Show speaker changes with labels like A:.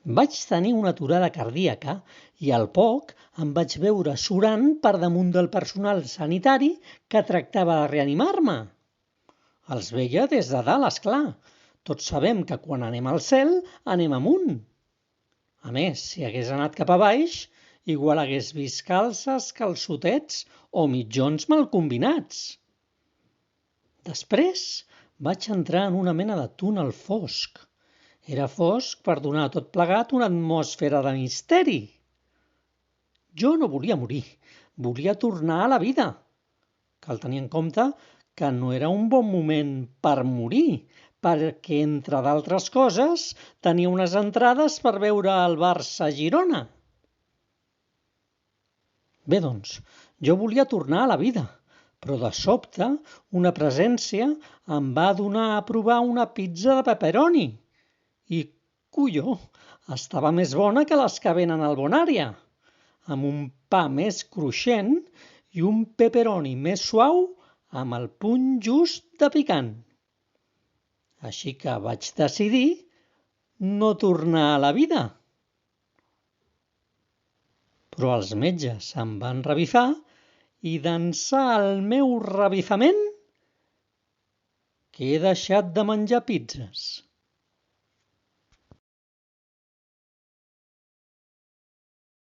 A: Vaig tenir una aturada cardíaca i al poc em vaig veure surant per damunt del personal sanitari que tractava de reanimar-me. Els veia des de dalt, és clar. Tots sabem que quan anem al cel anem amunt. A més, si hagués anat cap a baix, igual hagués vist calces, calçotets o mitjons mal combinats. Després vaig entrar en una mena de túnel fosc. Era fosc per donar a tot plegat una atmosfera de misteri. Jo no volia morir, volia tornar a la vida. Cal tenir en compte que no era un bon moment per morir, perquè, entre d'altres coses, tenia unes entrades per veure el Barça-Girona. Bé, doncs, jo volia tornar a la vida, però de sobte una presència em va donar a provar una pizza de pepperoni. I, colló, estava més bona que les que venen al Bonària, amb un pa més cruixent i un pepperoni més suau amb el punt just de picant. Així que vaig decidir no tornar a la vida. Però els metges em van revifar i d'ençà el meu revifament que he deixat de menjar pizzes.